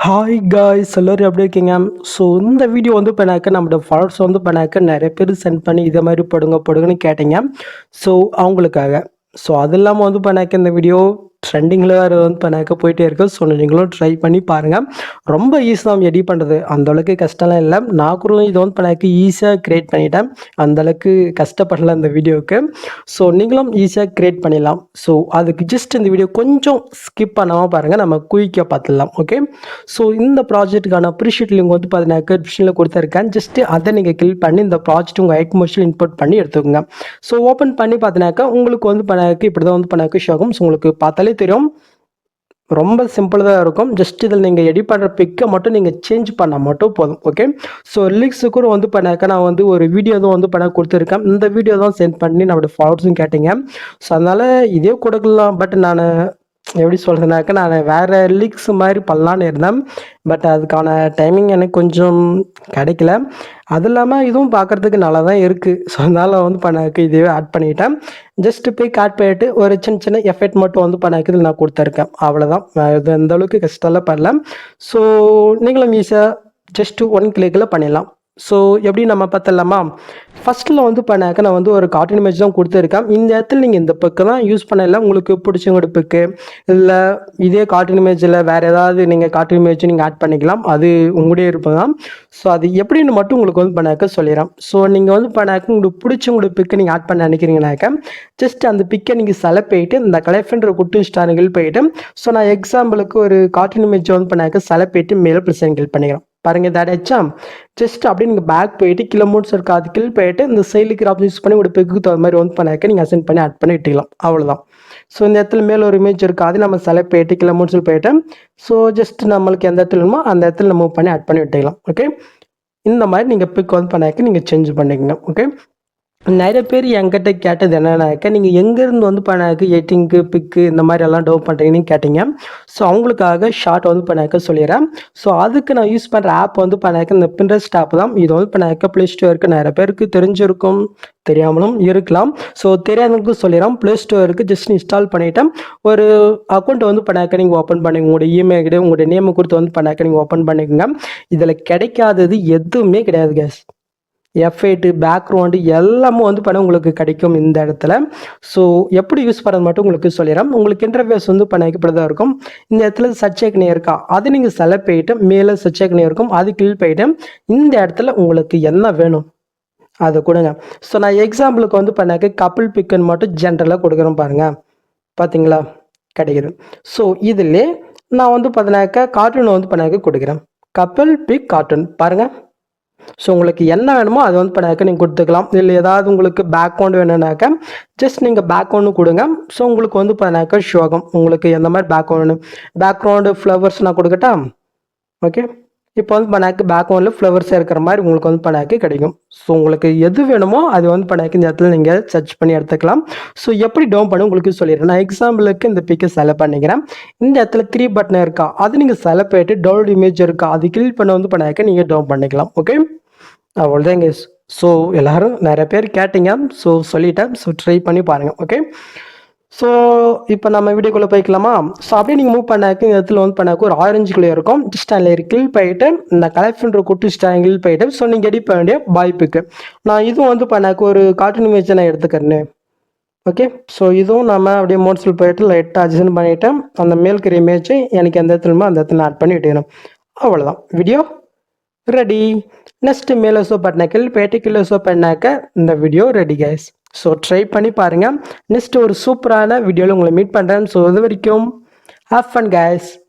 Hi guys எல்லோரும் எப்படி இருக்கீங்க? ஸோ இந்த வீடியோ வந்து பண்ணாக்க நம்மளோட ஃபாலோவர்ஸ் வந்து பண்ணாக்க நிறைய பேர் சென்ட் பண்ணி இதை மாதிரி போடுங்கன்னு கேட்டீங்க. ஸோ அவங்களுக்காக ஸோ அது இல்லாமல் வந்து பண்ணாக்க இந்த வீடியோ ட்ரெண்டிங்கில் வேறு வந்து பண்ணாக்க போயிட்டே இருக்கு. ஸோ நீங்களும் ட்ரை பண்ணி பாருங்கள். ரொம்ப ஈஸி தான் எடிட் பண்ணுறது, அந்தளவுக்கு கஷ்டம்லாம் இல்லை. நான் கூட இதை வந்து பண்ணாக்க ஈஸியாக க்ரியேட் பண்ணிட்டேன், அந்தளவுக்கு கஷ்டப்படல இந்த வீடியோவுக்கு. ஸோ நீங்களும் ஈஸியாக க்ரியேட் பண்ணிடலாம். ஸோ அதுக்கு ஜஸ்ட் இந்த வீடியோ கொஞ்சம் ஸ்கிப் பண்ணாமல் பாருங்கள், நம்ம குயிக்காக பார்த்துடலாம். ஓகே, ஸோ இந்த ப்ராஜெக்ட்டுக்கான அப்ரிஷியேட் லிங்க் வந்து பார்த்தீங்கன்னா டிஸ்கிரிப்ஷனில் கொடுத்துருக்கேன். ஜஸ்ட்டு அதை நீங்கள் கிளிக் பண்ணி இந்த ப்ராஜெக்ட் உங்கள் ஐக்மோஷில் இன்புட் பண்ணி எடுத்துக்கோங்க. ஸோ ஓப்பன் பண்ணி பார்த்தீங்கன்னாக்கா உங்களுக்கு வந்து பண்ணாக்க இப்படி தான் வந்து பண்ணாக்க ஷோ ஆகும். ஸோ உங்களுக்கு பார்த்தாலே தெரியும், ரொம்ப சிம்பிள் தான் இருக்கும். ஜஸ்ட் இதில் நீங்கள் எடிட் பண்ணுற பிக்கை மட்டும் நீங்கள் சேஞ்ச் பண்ணால் மட்டும் போதும். ஓகே, ஸோ லிங்க்ஸு கூட வந்து பண்ணாக்க நான் வந்து ஒரு வீடியோ தான் வந்து பண்ண கொடுத்துருக்கேன். இந்த வீடியோ தான் சென்ட் பண்ணி நம்மளோட ஃபாலோவர்ஸும் கேட்டீங்க. ஸோ அதனால் இதே கொடுக்கலாம், பட் நான் எப்படி சொல்கிறதுனாக்கா நான் வேறு லீக்ஸ் மாதிரி பண்ணலான்னு இருந்தேன். பட் அதுக்கான டைமிங் எனக்கு கொஞ்சம் கிடைக்கல. அது இல்லாமல் இதுவும் பார்க்குறதுக்கு நல்லா தான் இருக்குது. ஸோ அதனால் வந்து பண்ணாக்க இதுவே ஆட் பண்ணிட்டேன். ஜஸ்ட்டு போய் ஆட் பண்ணிவிட்டு ஒரு சின்ன சின்ன எஃபெக்ட் மட்டும் வந்து பண்ணாக்க நான் கொடுத்துருக்கேன், அவ்வளோதான். இது அந்தளவுக்கு கஷ்டம்லாம் பண்ணல. ஸோ நீங்களும் ஈஸியாக ஜஸ்ட்டு 1 கிளிக்கில் பண்ணிடலாம். ஸோ எப்படி நம்ம பார்த்துடலாமா? ஃபஸ்ட்டில் வந்து பண்ணாக்க நான் வந்து ஒரு கார்ட்டூன் இமேஜ் தான் கொடுத்துருக்கேன். இந்த இடத்துல நீங்கள் இந்த பிக்கு தான் யூஸ் பண்ணல, உங்களுக்கு பிடிச்சவங்களோட பிக்கு இல்லை இதே கார்ட்டூன் இமேஜில் வேறு ஏதாவது நீங்கள் கார்ட்டூன் இமேஜ் நீங்கள் ஆட் பண்ணிக்கலாம், அது உங்களுடைய இருப்பது தான். ஸோ அது எப்படின்னு மட்டும் உங்களுக்கு வந்து பண்ணாக்க சொல்லிடுறேன். ஸோ நீங்கள் வந்து பண்ணாக்க உங்களுக்கு பிடிச்சவங்களோட பிக்கு நீங்கள் ஆட் பண்ண நினைக்கிறீங்கனாக்கா ஜஸ்ட் அந்த பிக்கை நீங்கள் செலக்ட் போயிட்டு இந்த கலெக்ஷன்ற குட்டு ஸ்டார்கள் போயிட்டு, ஸோ நான் எக்ஸாம்பிளுக்கு ஒரு கார்ட்டூன் இமேஜ் வந்து பண்ணாக்க செலக்ட் போயிட்டு மேலே ப்ளஸ் கிளிக் பண்ணிக்கிறோம். பாருங்கள், இதை அடைச்சா ஜஸ்ட் அப்படியே நீங்கள் பேக் போயிட்டு கிலோ மூட்ஸ் இருக்கா அது கில் போயிட்டு இந்த சைடுக்கு ஆப்ஷன் யூஸ் பண்ணி ஒரு பெக்கு தகுந்த மாதிரி வந்து பண்ணாக்க நீங்கள் அசென்ட் பண்ணி ஆட் பண்ணி விட்டுக்கலாம், அவ்வளோதான். ஸோ இந்த இடத்துல மேலே ஒரு இமேஜ் இருக்கா அது நம்ம செலக்ட் போயிட்டு கிலோ மூட்ஸில் போயிட்டு ஸோ ஜஸ்ட் நம்மளுக்கு எந்த இடத்துல வேணுமோ அந்த இடத்துல நம்ம மூவ் பண்ணி ஆட் பண்ணி விட்டுக்கலாம். ஓகே, இந்த மாதிரி நீங்கள் பிக் வந்து பண்ணாக்க நீங்கள் சேஞ்ச் பண்ணிக்கங்க. ஓகே, நிறைய பேர் என்கிட்ட கேட்டது என்னன்னாக்கா நீங்கள் எங்கேருந்து வந்து பண்ணாக்க எடிட்டிங்கு பிக்கு இந்த மாதிரி எல்லாம் டவுன் பண்ணுறீங்கன்னு கேட்டிங்க. ஸோ அவங்களுக்காக ஷார்ட் வந்து பண்ணாக்க சொல்லிடுறேன். ஸோ அதுக்கு நான் யூஸ் பண்ணுற ஆப் வந்து பண்ணாக்க இந்த பின்ட்ரெஸ்ட் ஆப் தான். இது வந்து பண்ணாக்க ப்ளே ஸ்டோருக்கு நிறைய பேருக்கு தெரிஞ்சிருக்கும், தெரியாமலும் இருக்கலாம். ஸோ தெரியாதவங்களுக்கு சொல்லிடுறோம், ப்ளே ஸ்டோருக்கு ஜஸ்ட் இன்ஸ்டால் பண்ணிவிட்டு ஒரு அக்கௌண்ட் வந்து பண்ணாக்க நீங்கள் ஓப்பன் பண்ணிங்க, உங்களுடைய இமெயில் உங்களுடைய நேமை கொடுத்து வந்து பண்ணாக்க நீங்கள் ஓப்பன் பண்ணிக்கோங்க. இதில் கிடைக்காதது எதுவுமே கிடையாது கேஸ். எஃபெக்ட் பேக்ரவுண்டு எல்லாமே வந்து பண்ண உங்களுக்கு கிடைக்கும் இந்த இடத்துல. ஸோ எப்படி யூஸ் பண்ணுறது மட்டும் உங்களுக்கு சொல்லிடுறேன். உங்களுக்கு இன்டர்ஃபேஸ் வந்து பண்ண தான் இருக்கும். இந்த இடத்துல சர்ச் ஐக்கன் இருக்கா அது நீங்கள் செலக்ட் போயிட்டு மேலே சர்ச் ஐக்கன் இருக்கும் அது கிளிக் போயிட்டு இந்த இடத்துல உங்களுக்கு என்ன வேணும் அதை கொடுங்க. ஸோ நான் எக்ஸாம்பிளுக்கு வந்து பண்ணாக்க கப்பிள் பிக்குன்னு மட்டும் ஜென்ரலாக கொடுக்குறேன், பாருங்கள், பார்த்தீங்களா கிடைக்குது. ஸோ இதில் நான் வந்து பார்த்தீங்கன்னாக்கா கார்ட்டூன் வந்து பண்ணாக்க கொடுக்குறேன், கப்பிள் பிக் கார்ட்டூன், பாருங்கள். ஸோ உங்களுக்கு என்ன வேணுமோ அது வந்து பண்ணாக்க நீங்கள் கொடுத்துக்கலாம். இல்லை ஏதாவது உங்களுக்கு பேக்ரவுண்டு வேணும்னாக்கா ஜஸ்ட் நீங்கள் பேக்ரவுண்டு கொடுங்க. ஸோ உங்களுக்கு வந்து பண்ணாக்க ஷோ ஆகும் உங்களுக்கு எந்த மாதிரி பேக்ரவுண்டு ஃப்ளவர்ஸ் நான் கொடுக்கட்டா? ஓகே, இப்போ வந்து பண்ணாக்க பேக்ரவுண்டில் ஃப்ளவர்ஸ் இருக்கிற மாதிரி உங்களுக்கு வந்து பண்ணாக்க கிடைக்கும். ஸோ உங்களுக்கு எது வேணுமோ அது வந்து பண்ணாக்க இந்த இடத்துல நீங்கள் சர்ச் பண்ணி எடுத்துக்கலாம். ஸோ எப்படி டவுன் பண்ண உங்களுக்கு சொல்லிடுறேன். நான் எக்ஸாம்பிளுக்கு இந்த பிக்கை செலக்ட் பண்ணிக்கிறேன். இந்த இடத்துல 3 பட்டன் இருக்கா அது நீங்கள் செலக்ட் பண்ணிட்டு டவுன்லோட் இமேஜ் இருக்கா அது கிளிக் பண்ண வந்து பண்ணாக்க நீங்கள் டவுன் பண்ணிக்கலாம். ஓகே, அவ்வளோதான் கேஸ். ஸோ எல்லோரும் நிறைய பேர் கேட்டிங்க, ஸோ சொல்லிட்டேன். ஸோ ட்ரை பண்ணி பாருங்கள். ஓகே, ஸோ இப்போ நம்ம வீடியோக்குள்ளே போய்க்கலாமா? ஸோ அப்படியே நீங்கள் மூவ் பண்ணாக்க இந்த இடத்துல வந்து பண்ணாக்க ஒரு ஆரஞ்சு கலர் இருக்கும். ஜஸ்ட் அதில் கிளிக் போயிட்டு இந்த கலெக்ஷன் குட்டு ஸ்டாங்கில் போயிட்டு ஸோ நீங்கள் எடிட் பண்ண வேண்டிய வாய்ப்புக்கு நான் இதுவும் வந்து பண்ணாக்க ஒரு கார்ட்டூன் இமேஜை நான் எடுத்துக்கிறேன். ஓகே, ஸோ இதுவும் நம்ம அப்படியே மோட்ஸில் போயிட்டு லைட்டாக அட்ஜஸ்ட் பண்ணிவிட்டு அந்த மேல்கிற இமேஜை எனக்கு எந்த இடத்துலமோ அந்த இடத்துல ஆட் பண்ணி விட்டுக்கணும், அவ்வளோதான். Video ready. நெக்ஸ்ட்டு மேலே ஷோ பண்ணாக்க போயிட்டு கீழே ஷோ பண்ணாக்க இந்த video ready guys. So try பண்ணி பாருங்கள். நெக்ஸ்ட் ஒரு சூப்பரான வீடியோவில் உங்களை மீட் பண்ணுறேன். ஸோ இது வரைக்கும் ஹேவ் ஃபன் கைஸ்.